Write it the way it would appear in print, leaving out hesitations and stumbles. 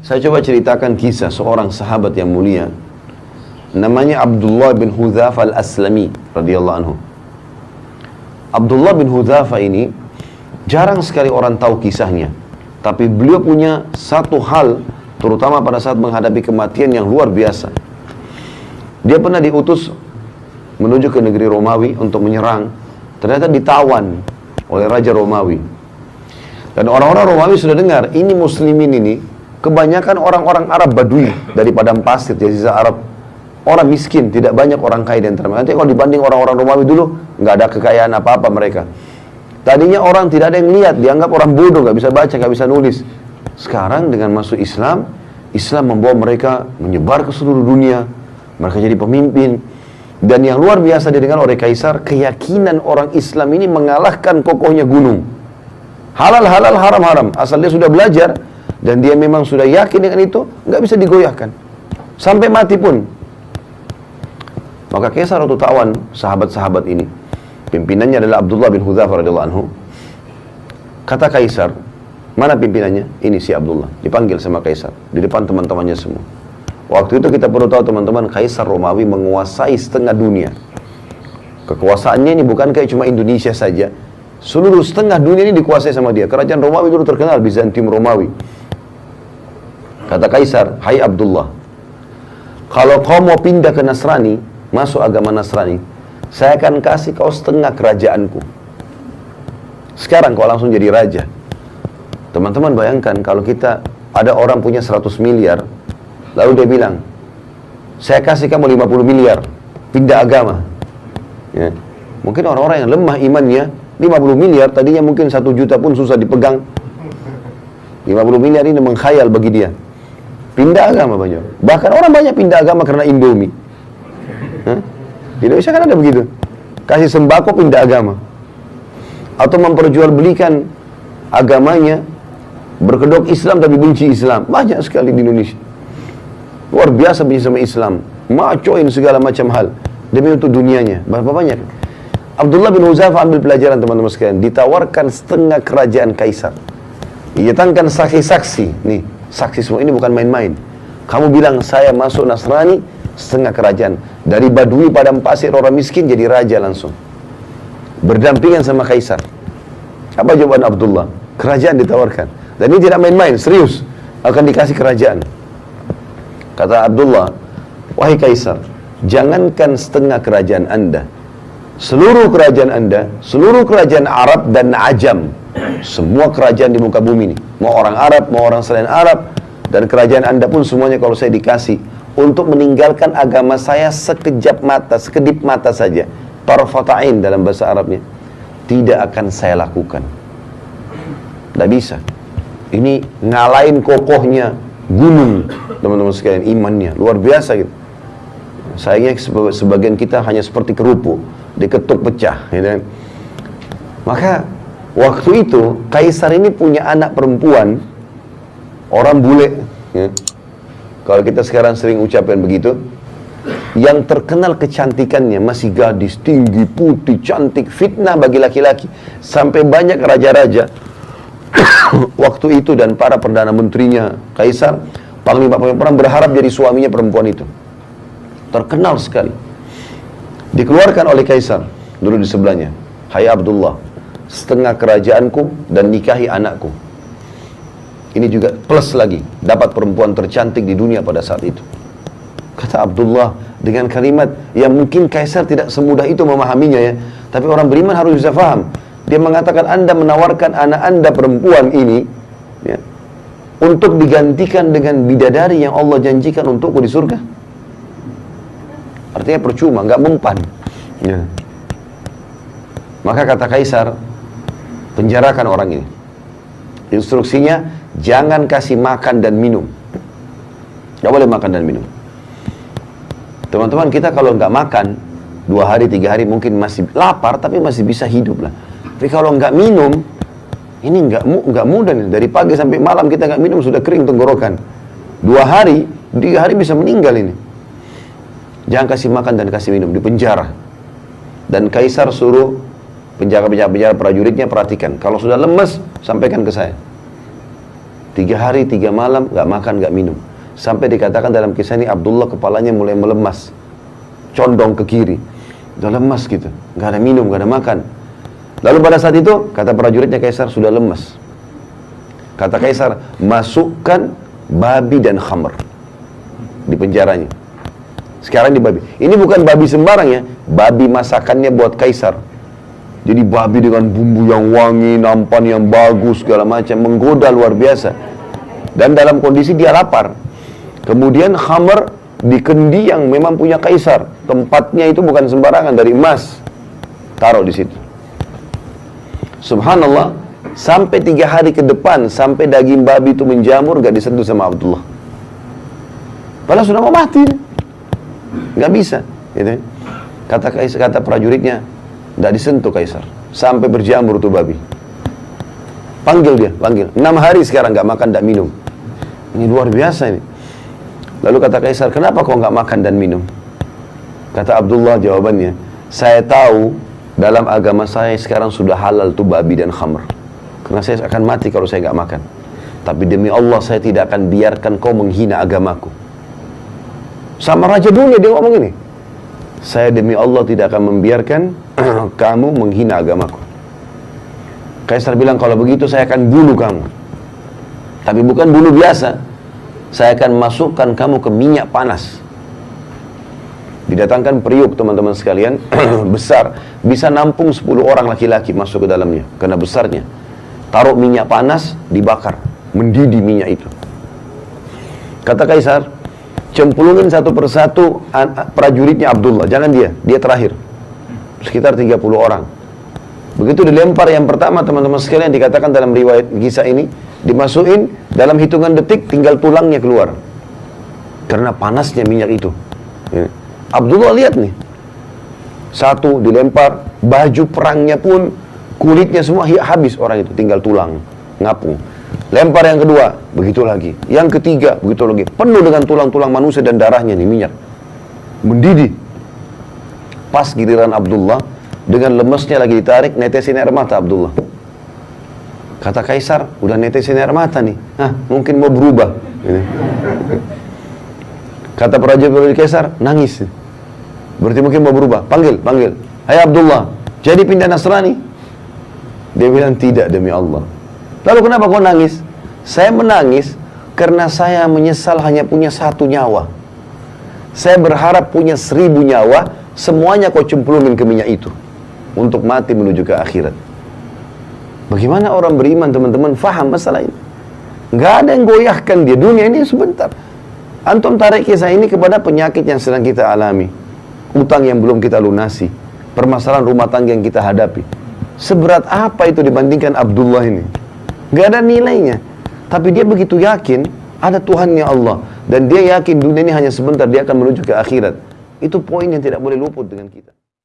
saya coba ceritakan kisah seorang sahabat yang mulia. Namanya Abdullah bin Hudzafa al-Aslami radhiyallahu anhu. Abdullah bin Hudzafa ini jarang sekali orang tahu kisahnya. Tapi beliau punya satu hal, terutama pada saat menghadapi kematian, yang luar biasa. Dia pernah diutus menuju ke negeri Romawi untuk menyerang. Ternyata ditawan oleh Raja Romawi. Dan orang-orang Romawi sudah dengar, ini muslimin ini kebanyakan orang-orang Arab Badui dari padang pasir, jazirah Arab. Orang miskin, tidak banyak orang kaya di antara mereka. Nanti kalau dibanding orang-orang Romawi dulu, nggak ada kekayaan apa-apa mereka. Tadinya orang tidak ada yang lihat, dianggap orang bodoh, nggak bisa baca, nggak bisa nulis. Sekarang dengan masuk Islam, Islam membawa mereka menyebar ke seluruh dunia. Mereka jadi pemimpin. Dan yang luar biasa didengar oleh Kaisar, keyakinan orang Islam ini mengalahkan kokohnya gunung. Halal, halal, haram, haram. Asal dia sudah belajar, dan dia memang sudah yakin dengan itu, nggak bisa digoyahkan. Sampai mati pun. Maka Kaisar waktu tawan sahabat-sahabat ini, pimpinannya adalah Abdullah bin Hudzafa radhiyallahu anhu. Kata Kaisar, mana pimpinannya? Ini si Abdullah. Dipanggil sama Kaisar di depan teman-temannya semua. Waktu itu kita perlu tahu teman-teman, Kaisar Romawi menguasai setengah dunia. Kekuasaannya ini bukan kayak cuma Indonesia saja. Seluruh setengah dunia ini dikuasai sama dia. Kerajaan Romawi dulu terkenal, Bizantium Romawi. Kata Kaisar, hai Abdullah, kalau kau mau pindah ke Nasrani, masuk agama Nasrani, saya akan kasih kau setengah kerajaanku. Sekarang kau langsung jadi raja. Teman-teman bayangkan kalau kita ada orang punya 100 miliar, lalu dia bilang, saya kasih kamu 50 miliar, pindah agama. Ya. Mungkin orang-orang yang lemah imannya, 50 miliar, tadinya mungkin 1 juta pun susah dipegang. 50 miliar ini mengkhayal bagi dia. Pindah agama banyak. Bahkan orang banyak pindah agama karena Indomie. Di Indonesia kan ada begitu. Kasih sembako pindah agama. Atau memperjualbelikan agamanya, berkedok Islam tapi benci Islam. Banyak sekali di Indonesia. Luar biasa benci sama Islam. Macoin segala macam hal demi untuk dunianya. Berapa banyak? Abdullah bin Hudzafa ambil pelajaran teman-teman sekalian. Ditawarkan setengah kerajaan Kaisar. Didatangkan saksi-saksi. Nih, saksi semua ini bukan main-main. Kamu bilang saya masuk Nasrani, setengah kerajaan. Dari Badui padang pasir orang miskin jadi raja langsung. Berdampingan sama Kaisar. Apa jawaban Abdullah? Kerajaan ditawarkan. Dan ini tidak main-main, serius. Akan dikasih kerajaan. Kata Abdullah, wahai Kaisar, jangankan setengah kerajaan Anda, seluruh kerajaan Anda, seluruh kerajaan Arab dan Ajam, semua kerajaan di muka bumi ini, mau orang Arab, mau orang selain Arab, dan kerajaan Anda pun semuanya kalau saya dikasih untuk meninggalkan agama saya sekejap mata, sekedip mata saja, tarfata'in dalam bahasa Arabnya, tidak akan saya lakukan. Tidak bisa. Ini ngalahin kokohnya gunung, teman-teman sekalian, imannya luar biasa gitu. Sayangnya sebagian kita hanya seperti kerupuk, diketuk pecah, gitu kan. Maka waktu itu Kaisar ini punya anak perempuan, orang bule, ya. Kalau kita sekarang sering ucapkan begitu, yang terkenal kecantikannya, masih gadis, tinggi, putih, cantik, fitnah bagi laki-laki. Sampai banyak raja-raja waktu itu dan para perdana menterinya Kaisar, panglima perang berharap jadi suaminya perempuan itu. Terkenal sekali. Dikeluarkan oleh Kaisar, dulu di sebelahnya, hai Abdullah, setengah kerajaanku dan nikahi anakku. Ini juga plus lagi, dapat perempuan tercantik di dunia pada saat itu. Kata Abdullah dengan kalimat yang mungkin Kaisar tidak semudah itu memahaminya ya. Tapi orang beriman harus bisa faham. Dia mengatakan, Anda menawarkan anak Anda perempuan ini ya, untuk digantikan dengan bidadari yang Allah janjikan untukku di surga. Artinya percuma, nggak mempan. Ya. Maka kata Kaisar, penjarakan orang ini. Instruksinya, jangan kasih makan dan minum. Nggak boleh makan dan minum. Teman-teman, kita kalau nggak makan 2 hari, 3 hari mungkin masih lapar, tapi masih bisa hidup lah. Tapi kalau nggak minum, ini nggak mudah nih. Dari pagi sampai malam kita nggak minum sudah kering tenggorokan. 2 hari, 3 hari bisa meninggal ini. Jangan kasih makan dan kasih minum, di penjara. Dan Kaisar suruh penjaga prajuritnya perhatikan. Kalau sudah lemes, sampaikan ke saya. 3 hari 3 malam gak makan gak minum. Sampai dikatakan dalam kisah ini Abdullah kepalanya mulai melemas, condong ke kiri, udah lemas gitu, gak ada minum, gak ada makan. Lalu pada saat itu kata prajuritnya Kaisar, sudah lemas. Kata Kaisar, masukkan babi dan khamr di penjaranya. Sekarang di babi. Ini bukan babi sembarang ya, babi masakannya buat Kaisar. Jadi babi dengan bumbu yang wangi, nampan yang bagus, segala macam, menggoda luar biasa. Dan dalam kondisi dia lapar. Kemudian khamr di kendi yang memang punya Kaisar. Tempatnya itu bukan sembarangan, dari emas. Taruh di situ. Subhanallah, sampai 3 hari ke depan, sampai daging babi itu menjamur, gak disentuh sama Abdullah. Padahal sudah mau mati. Gak bisa. Gitu. Kata prajuritnya, gak disentuh Kaisar. Sampai berjamur tuh babi. Panggil dia, panggil. 6 hari sekarang gak makan, gak minum. Ini luar biasa ini. Lalu kata Kaisar, kenapa kau gak makan dan minum? Kata Abdullah jawabannya, saya tahu dalam agama saya sekarang sudah halal tuh babi dan khamr. Karena saya akan mati kalau saya gak makan. Tapi demi Allah saya tidak akan biarkan kau menghina agamaku. Sama Raja Dunia dia ngomong ini. Saya demi Allah tidak akan membiarkan kamu menghina agamaku. Kaisar bilang, kalau begitu saya akan bunuh kamu. Tapi bukan bunuh biasa. Saya akan masukkan kamu ke minyak panas. Didatangkan periuk teman-teman sekalian, besar. Bisa nampung 10 orang laki-laki masuk ke dalamnya. Karena besarnya. Taruh minyak panas, dibakar. Mendidih minyak itu. Kata Kaisar, cemplungin satu persatu prajuritnya Abdullah. Jangan dia terakhir. Sekitar 30 orang. Begitu dilempar yang pertama teman-teman sekalian, dikatakan dalam riwayat kisah ini, dimasukin dalam hitungan detik tinggal tulangnya keluar. Karena panasnya minyak itu. Abdullah lihat nih. Satu dilempar, baju perangnya pun, kulitnya semua habis orang itu, tinggal tulang, ngapung. Lempar yang kedua, begitu lagi. Yang ketiga, begitu lagi. Penuh dengan tulang-tulang manusia dan darahnya nih, minyak. Mendidih. Pas giliran Abdullah, dengan lemesnya lagi ditarik, netesin air mata Abdullah. Kata Kaisar, udah netesin air mata nih. Mungkin mau berubah. Kata prajurit Kaisar, nangis. Berarti mungkin mau berubah. Panggil. Hai Abdullah, jadi pindah Nasrani? Dia bilang, tidak demi Allah. Lalu kenapa kau nangis? Saya menangis karena saya menyesal hanya punya 1 nyawa. Saya berharap punya 1000 nyawa, semuanya kau cemplungin ke minyak itu. Untuk mati menuju ke akhirat. Bagaimana orang beriman teman-teman faham masalah ini? Nggak ada yang goyahkan dia. Dunia ini sebentar. Antum tarik kisah ini kepada penyakit yang sedang kita alami. Utang yang belum kita lunasi. Permasalahan rumah tangga yang kita hadapi. Seberat apa itu dibandingkan Abdullah ini? Nggak ada nilainya. Tapi dia begitu yakin ada Tuhannya Allah. Dan dia yakin dunia ini hanya sebentar, dia akan menuju ke akhirat. Itu poin yang tidak boleh luput dengan kita.